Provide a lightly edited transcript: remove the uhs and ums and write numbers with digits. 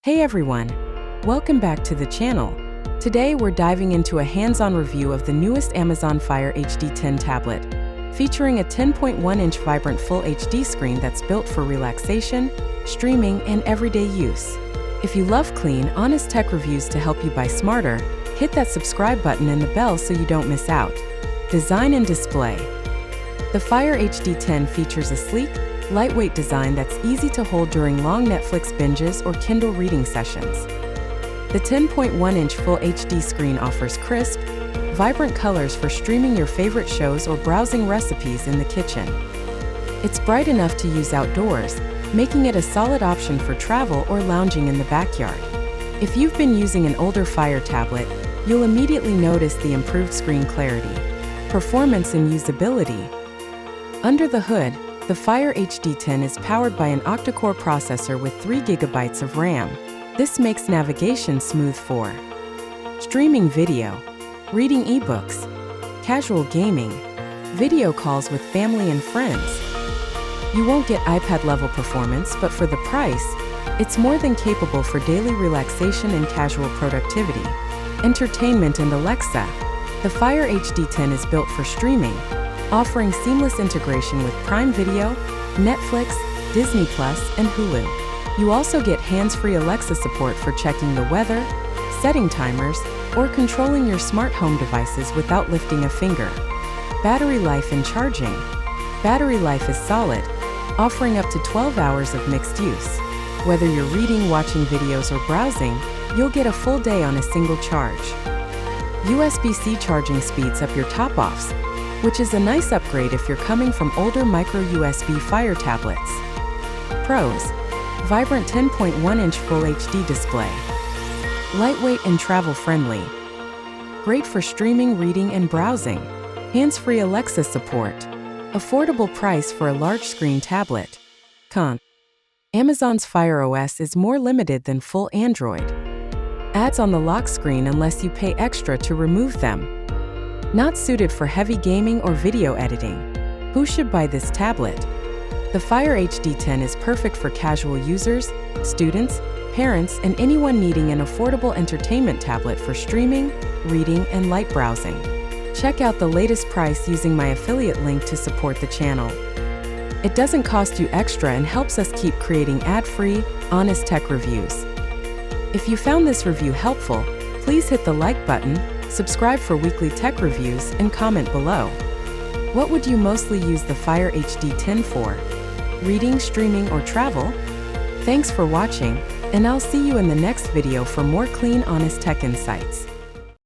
Hey everyone! Welcome back to the channel. Today we're diving into a hands-on review of the newest Amazon Fire HD 10 tablet, featuring a 10.1-inch vibrant Full HD screen that's built for relaxation, streaming, and everyday use. If you love clean, honest tech reviews to help you buy smarter, hit that subscribe button and the bell so you don't miss out. Design and display. The Fire HD 10 features a sleek, lightweight design that's easy to hold during long Netflix binges or Kindle reading sessions. The 10.1-inch Full HD screen offers crisp, vibrant colors for streaming your favorite shows or browsing recipes in the kitchen. It's bright enough to use outdoors, making it a solid option for travel or lounging in the backyard. If you've been using an older Fire tablet, you'll immediately notice the improved screen clarity, performance, and usability. Under the hood, the Fire HD 10 is powered by an octa-core processor with 3 GB of RAM. This makes navigation smooth for streaming video, reading ebooks, casual gaming, video calls with family and friends. You won't get iPad-level performance, but for the price, it's more than capable for daily relaxation and casual productivity. Entertainment and Alexa. The Fire HD 10 is built for streaming, offering seamless integration with Prime Video, Netflix, Disney+, and Hulu. You also get hands-free Alexa support for checking the weather, setting timers, or controlling your smart home devices without lifting a finger. Battery life and charging. Battery life is solid, offering up to 12 hours of mixed use. Whether you're reading, watching videos, or browsing, you'll get a full day on a single charge. USB-C charging speeds up your top-offs, which is a nice upgrade if you're coming from older micro USB Fire tablets. Pros: vibrant 10.1-inch Full HD display. Lightweight and travel-friendly. Great for streaming, reading, and browsing. Hands-free Alexa support. Affordable price for a large-screen tablet. Con: Amazon's Fire OS is more limited than full Android. Ads on the lock screen unless you pay extra to remove them. Not suited for heavy gaming or video editing. Who should buy this tablet? The Fire HD 10 is perfect for casual users, students, parents, and anyone needing an affordable entertainment tablet for streaming, reading, and light browsing. Check out the latest price using my affiliate link to support the channel. It doesn't cost you extra and helps us keep creating ad-free, honest tech reviews. If you found this review helpful, please hit the like button, subscribe for weekly tech reviews, and comment below. What would you mostly use the Fire HD 10 for? Reading, streaming, or travel? Thanks for watching, and I'll see you in the next video for more clean, honest tech insights.